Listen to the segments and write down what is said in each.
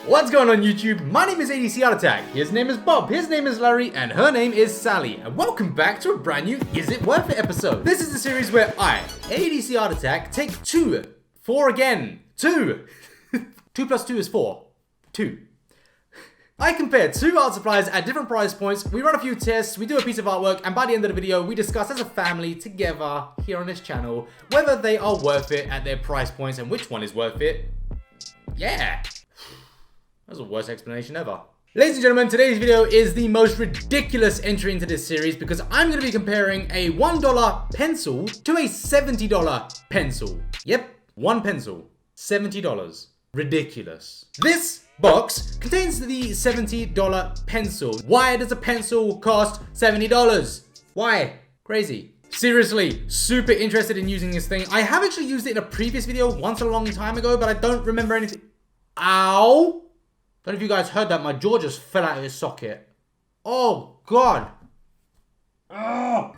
What's going on YouTube? My name is ADCArtAttack, his name is Bob, his name is Larry, and her name is Sally. And welcome back to a brand new Is It Worth It episode. This is the series where I, ADCArtAttack, take 2 plus 2 is 4. 2. I compare 2 art supplies at different price points, we run a few tests, we do a piece of artwork, and by the end of the video, we discuss as a family together here on this channel whether they are worth it at their price points and which one is worth it. Yeah. That's the worst explanation ever. Ladies and gentlemen, today's video is the most ridiculous entry into this series because I'm going to be comparing a $1 pencil to a $70 pencil. Yep, one pencil, $70. Ridiculous. This box contains the $70 pencil. Why does a pencil cost $70? Why? Crazy. Seriously, super interested in using this thing. I have actually used it in a previous video once a long time ago, but I don't remember anything. Ow! Don't know if you guys heard that, my jaw just fell out of his socket. Oh, God. Oh.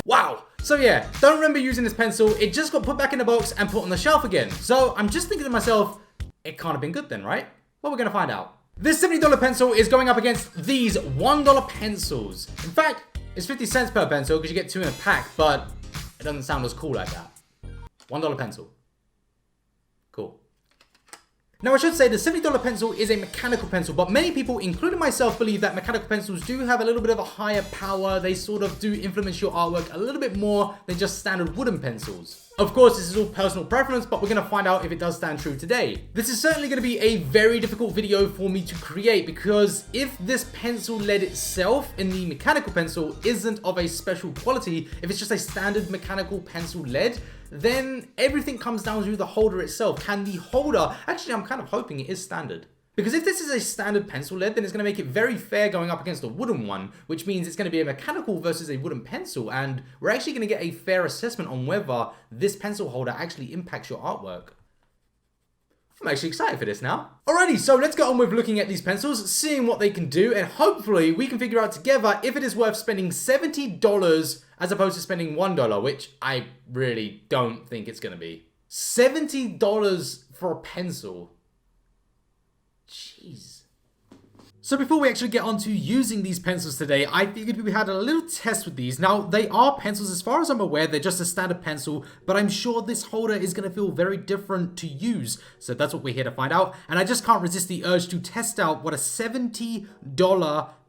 Wow. So yeah, don't remember using this pencil. It just got put back in the box and put on the shelf again. So I'm just thinking to myself, it can't have been good then, right? Well, we're going to find out. This $70 pencil is going up against these $1 pencils. In fact, it's 50 cents per pencil because you get 2 in a pack, but it doesn't sound as cool like that. $1 pencil. Cool. Now I should say the $70 pencil is a mechanical pencil, but many people, including myself, believe that mechanical pencils do have a little bit of a higher power. They sort of do influence your artwork a little bit more than just standard wooden pencils. Of course, this is all personal preference, but we're going to find out if it does stand true today. This is certainly going to be a very difficult video for me to create because if this pencil lead itself in the mechanical pencil isn't of a special quality, if it's just a standard mechanical pencil lead, then everything comes down to the holder itself. Can the holder, actually I'm kind of hoping it is standard. Because if this is a standard pencil lead, then it's going to make it very fair going up against a wooden one, which means it's going to be a mechanical versus a wooden pencil, and we're actually going to get a fair assessment on whether this pencil holder actually impacts your artwork. I'm actually excited for this now. Alrighty, so let's get on with looking at these pencils, seeing what they can do, and hopefully we can figure out together if it is worth spending $70 as opposed to spending $1, which I really don't think it's going to be. $70 for a pencil. Jeez. So before we actually get on to using these pencils today, I figured we had a little test with these. Now, they are pencils as far as I'm aware, they're just a standard pencil, but I'm sure this holder is going to feel very different to use. So that's what we're here to find out. And I just can't resist the urge to test out what a $70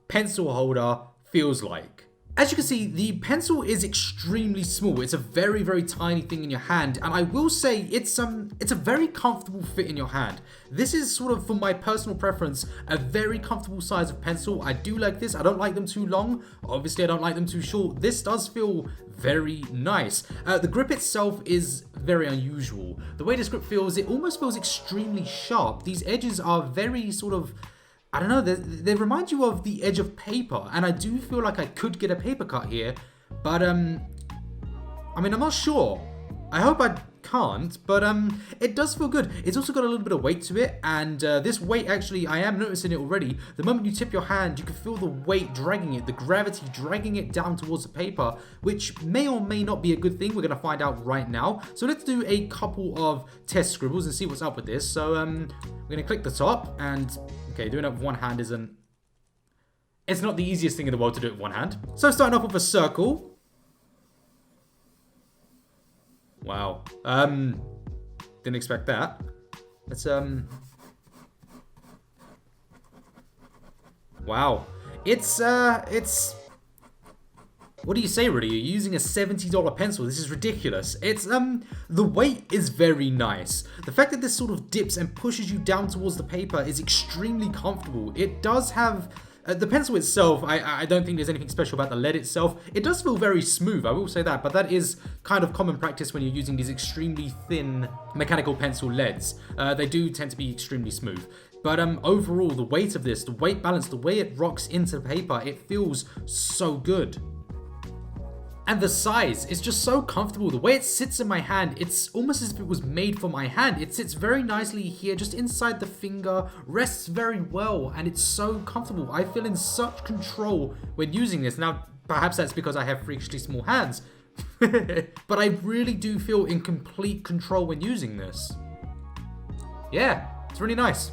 pencil holder feels like. As you can see, the pencil is extremely small. It's a very, very tiny thing in your hand. And I will say it's a very comfortable fit in your hand. This is sort of, for my personal preference, a very comfortable size of pencil. I do like this. I don't like them too long. Obviously, I don't like them too short. This does feel very nice. The grip itself is very unusual. The way this grip feels, it almost feels extremely sharp. These edges are very sort of, I don't know, they remind you of the edge of paper, and I do feel like I could get a paper cut here, but I mean, I'm not sure. I hope I can't, but it does feel good. It's also got a little bit of weight to it, and this weight, actually, I am noticing it already. The moment you tip your hand, you can feel the weight dragging it, the gravity dragging it down towards the paper, which may or may not be a good thing. We're going to find out right now. So let's do a couple of test scribbles and see what's up with this. So we're going to click the top, and okay, doing it with one hand it's not the easiest thing in the world to do it with one hand. So starting off with a circle. Wow. Didn't expect that. Let's wow. It's what do you say, really? You're using a $70 pencil. This is ridiculous. It's the weight is very nice. The fact that this sort of dips and pushes you down towards the paper is extremely comfortable. It does have the pencil itself, I don't think there's anything special about the lead itself. It does feel very smooth, I will say that, but that is kind of common practice when you're using these extremely thin mechanical pencil leads. They do tend to be extremely smooth. But overall, the weight of this, the weight balance, the way it rocks into paper, it feels so good. And the size is just so comfortable. The way it sits in my hand, it's almost as if it was made for my hand. It sits very nicely here, just inside the finger, rests very well, and it's so comfortable. I feel in such control when using this. Now, perhaps that's because I have freakishly small hands. But I really do feel in complete control when using this. Yeah, it's really nice.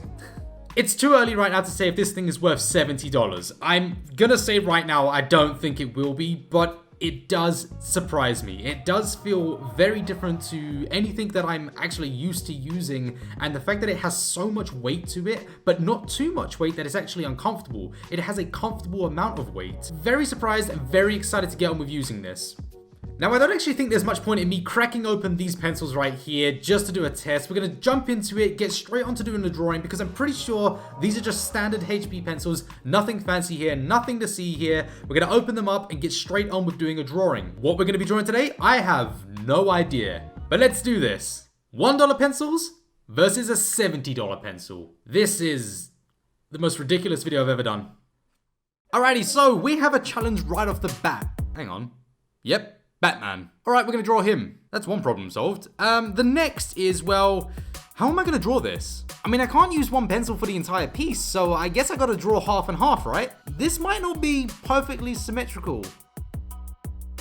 It's too early right now to say if this thing is worth $70. I'm gonna say right now I don't think it will be, but it does surprise me. It does feel very different to anything that I'm actually used to using, and the fact that it has so much weight to it, but not too much weight that it's actually uncomfortable. It has a comfortable amount of weight. Very surprised and very excited to get on with using this. Now, I don't actually think there's much point in me cracking open these pencils right here just to do a test. We're going to jump into it, get straight onto doing the drawing, because I'm pretty sure these are just standard HB pencils, nothing fancy here, nothing to see here. We're going to open them up and get straight on with doing a drawing. What we're going to be drawing today, I have no idea. But let's do this. $1 pencils versus a $70 pencil. This is the most ridiculous video I've ever done. Alrighty, so we have a challenge right off the bat. Hang on. Yep. Batman. Alright, we're going to draw him. That's one problem solved. The next is, well, how am I going to draw this? I mean, I can't use one pencil for the entire piece, so I guess I got to draw half and half, right? This might not be perfectly symmetrical.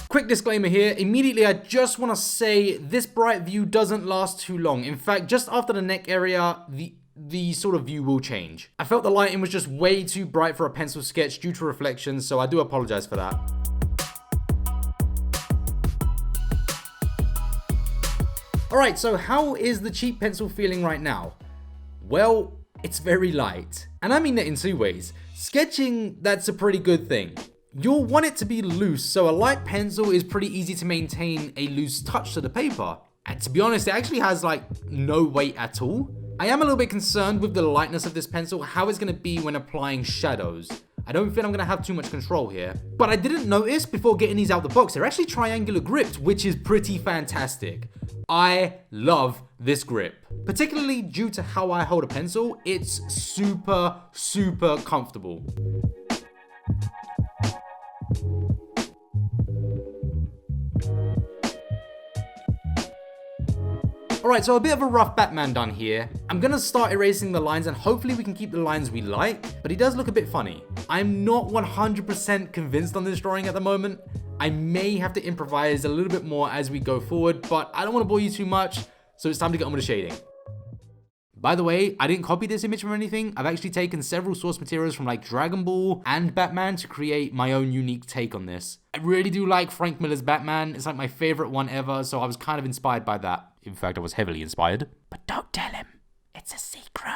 Quick disclaimer here. Immediately, I just want to say this bright view doesn't last too long. In fact, just after the neck area, the sort of view will change. I felt the lighting was just way too bright for a pencil sketch due to reflections, so I do apologize for that. Alright, so how is the cheap pencil feeling right now? Well, it's very light. And I mean that in two ways. Sketching, that's a pretty good thing. You'll want it to be loose, so a light pencil is pretty easy to maintain a loose touch to the paper. And to be honest, it actually has like no weight at all. I am a little bit concerned with the lightness of this pencil, how it's going to be when applying shadows. I don't think I'm going to have too much control here. But I didn't notice before getting these out the box, they're actually triangular gripped, which is pretty fantastic. I love this grip, particularly due to how I hold a pencil. It's super, super comfortable. Alright, so a bit of a rough Batman done here. I'm gonna start erasing the lines and hopefully we can keep the lines we like, but he does look a bit funny. I'm not 100% convinced on this drawing at the moment. I may have to improvise a little bit more as we go forward, but I don't want to bore you too much, so it's time to get on with the shading. By the way, I didn't copy this image from anything. I've actually taken several source materials from like Dragon Ball and Batman to create my own unique take on this. I really do like Frank Miller's Batman. It's like my favorite one ever, so I was kind of inspired by that. In fact, I was heavily inspired. But don't tell him. It's a secret.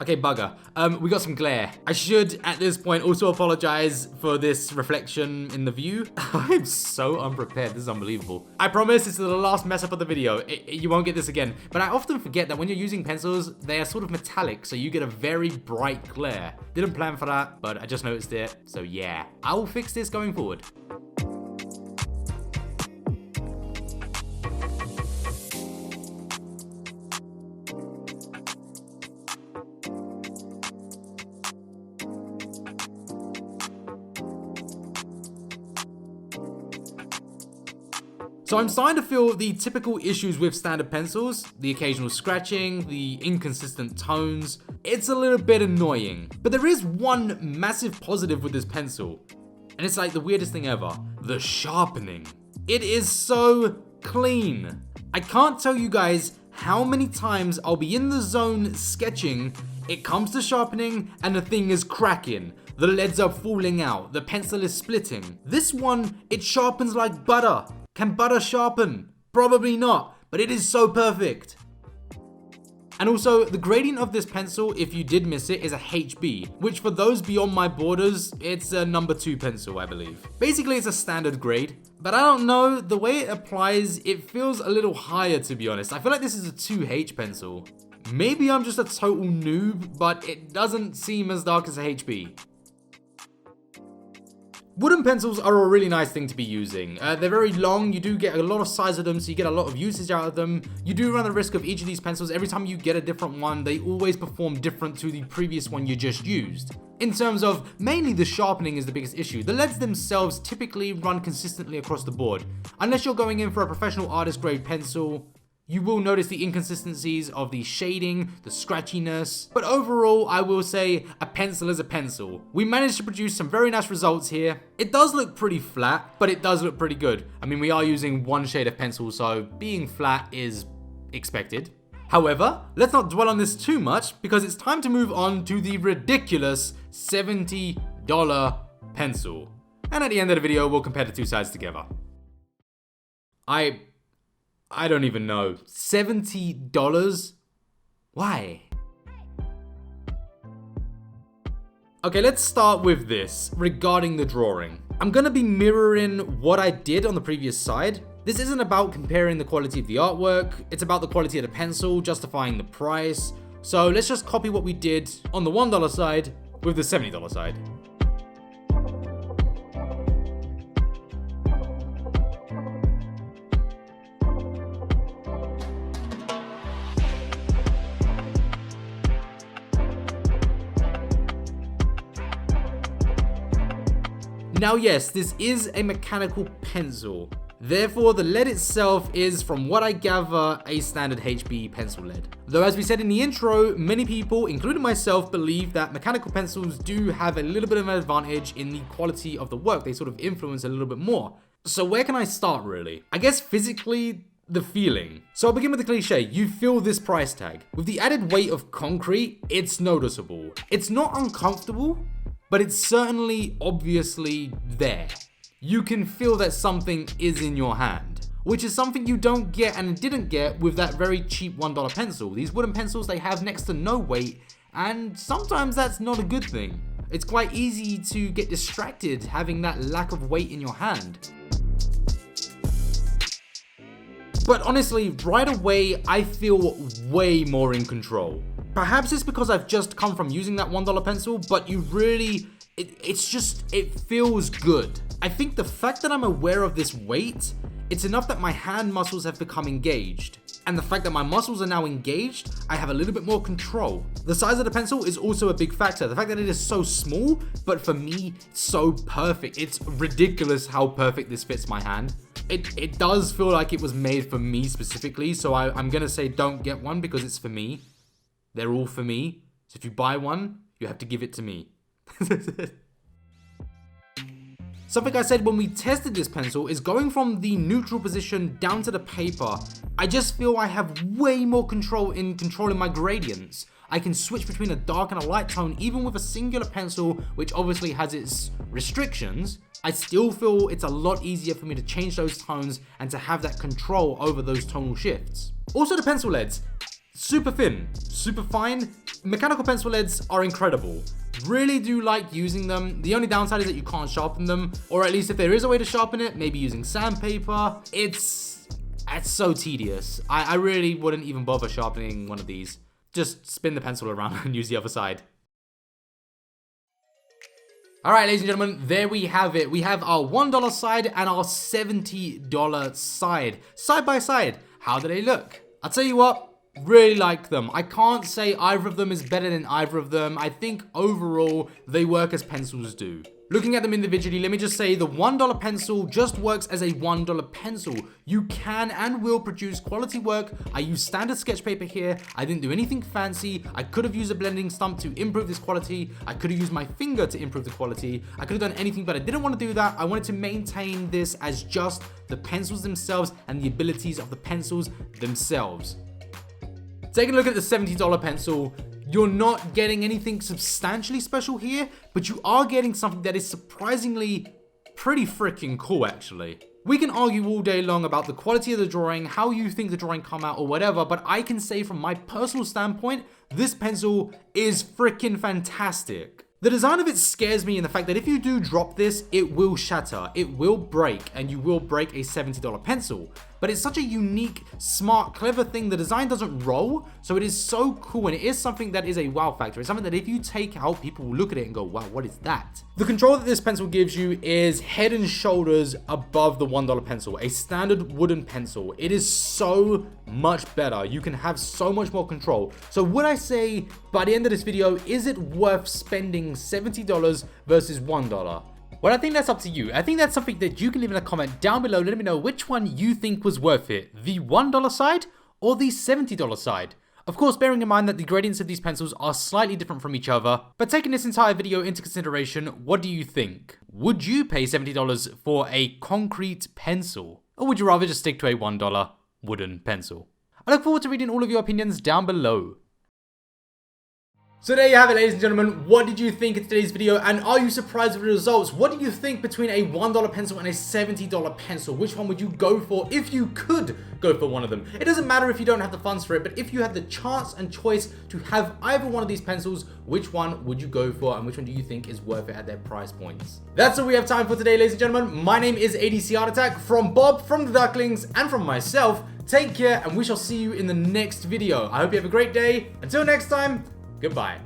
Okay, bugger. We got some glare. I should, at this point, also apologize for this reflection in the view. I'm so unprepared. This is unbelievable. I promise this is the last mess up of the video. You won't get this again. But I often forget that when you're using pencils, they are sort of metallic, so you get a very bright glare. Didn't plan for that, but I just noticed it. So yeah, I will fix this going forward. So I'm starting to feel the typical issues with standard pencils, the occasional scratching, the inconsistent tones. It's a little bit annoying, but there is one massive positive with this pencil, and it's like the weirdest thing ever, the sharpening. It is so clean. I can't tell you guys how many times I'll be in the zone sketching, it comes to sharpening, and the thing is cracking. The leads are falling out, the pencil is splitting. This one, it sharpens like butter. Can butter sharpen? Probably not, but it is so perfect. And also, the gradient of this pencil, if you did miss it, is a HB, which for those beyond my borders, it's a number 2 pencil, I believe. Basically, it's a standard grade, but I don't know, the way it applies, it feels a little higher, to be honest. I feel like this is a 2H pencil. Maybe I'm just a total noob, but it doesn't seem as dark as a HB. Wooden pencils are a really nice thing to be using. They're very long, you do get a lot of size of them, so you get a lot of usage out of them. You do run the risk of each of these pencils, every time you get a different one, they always perform different to the previous one you just used. In terms of, mainly the sharpening is the biggest issue. The leads themselves typically run consistently across the board. Unless you're going in for a professional artist grade pencil, You will notice the inconsistencies of the shading, the scratchiness, but overall I will say a pencil is a pencil. We managed to produce some very nice results here. It does look pretty flat, but it does look pretty good. I mean, we are using one shade of pencil, so being flat is expected. However, let's not dwell on this too much because it's time to move on to the ridiculous $70 pencil. And at the end of the video, we'll compare the two sides together. I don't even know. $70? Why? Okay, let's start with this regarding the drawing. I'm gonna be mirroring what I did on the previous side. This isn't about comparing the quality of the artwork, it's about the quality of the pencil, justifying the price. So let's just copy what we did on the $1 side with the $70 side. Now yes, this is a mechanical pencil. Therefore, the lead itself is, from what I gather, a standard HB pencil lead. Though as we said in the intro, many people, including myself, believe that mechanical pencils do have a little bit of an advantage in the quality of the work. They sort of influence a little bit more. So where can I start really? I guess physically, the feeling. So I'll begin with the cliche. You feel this price tag. With the added weight of concrete, it's noticeable. It's not uncomfortable, but it's certainly obviously there. You can feel that something is in your hand, which is something you don't get and didn't get with that very cheap $1 pencil. These wooden pencils, they have next to no weight, and sometimes that's not a good thing. It's quite easy to get distracted having that lack of weight in your hand. But honestly, right away, I feel way more in control. Perhaps it's because I've just come from using that $1 pencil, but you really, it feels good. I think the fact that I'm aware of this weight, it's enough that my hand muscles have become engaged. And the fact that my muscles are now engaged, I have a little bit more control. The size of the pencil is also a big factor. The fact that it is so small, but for me, so perfect. It's ridiculous how perfect this fits my hand. It does feel like it was made for me specifically, so I'm gonna say don't get one because it's for me. They're all for me. So if you buy one, you have to give it to me. Something I said when we tested this pencil is going from the neutral position down to the paper. I just feel I have way more control in controlling my gradients. I can switch between a dark and a light tone even with a singular pencil, which obviously has its restrictions. I still feel it's a lot easier for me to change those tones and to have that control over those tonal shifts. Also the pencil leads. Super thin, super fine. Mechanical pencil leads are incredible. Really do like using them. The only downside is that you can't sharpen them, or at least if there is a way to sharpen it, maybe using sandpaper. It's so tedious. I really wouldn't even bother sharpening one of these. Just spin the pencil around and use the other side. Alright, ladies and gentlemen, there we have it. We have our $1 side and our $70 side. Side by side. How do they look? I'll tell you what. Really like them. I can't say either of them is better than either of them. I think overall they work as pencils do. Looking at them individually, let me just say the $1 pencil just works as a $1 pencil. You can and will produce quality work. I use standard sketch paper here. I didn't do anything fancy. I could have used a blending stump to improve this quality. I could have used my finger to improve the quality. I could have done anything, but I didn't want to do that. I wanted to maintain this as just the pencils themselves and the abilities of the pencils themselves. Taking a look at the $70 pencil, you're not getting anything substantially special here, but you are getting something that is surprisingly pretty freaking cool actually. We can argue all day long about the quality of the drawing, how you think the drawing come out or whatever, but I can say from my personal standpoint, this pencil is freaking fantastic. The design of it scares me in the fact that if you do drop this, it will shatter, it will break, and you will break a $70 pencil. But it's such a unique, smart, clever thing. The design doesn't roll, so it is so cool, and it is something that is a wow factor. It's something that if you take out, people will look at it and go, wow, what is that? The control that this pencil gives you is head and shoulders above the $1 pencil, a standard wooden pencil. It is so much better. You can have so much more control. So would I say, by the end of this video, is it worth spending $70 versus $1? Well, I think that's up to you. I think that's something that you can leave in a comment down below. Let me know which one you think was worth it, the $1 side or the $70 side. Of course, bearing in mind that the gradients of these pencils are slightly different from each other, but taking this entire video into consideration, what do you think? Would you pay $70 for a concrete pencil? Or would you rather just stick to a $1 wooden pencil? I look forward to reading all of your opinions down below. So there you have it, ladies and gentlemen. What did you think of today's video, and are you surprised with the results? What do you think between a $1 pencil and a $70 pencil? Which one would you go for if you could go for one of them? It doesn't matter if you don't have the funds for it, but if you had the chance and choice to have either one of these pencils, which one would you go for, and which one do you think is worth it at their price points? That's all we have time for today, ladies and gentlemen. My name is ADCArtAttack. From Bob, from the Ducklings, and from myself, take care, and we shall see you in the next video. I hope you have a great day. Until next time, goodbye.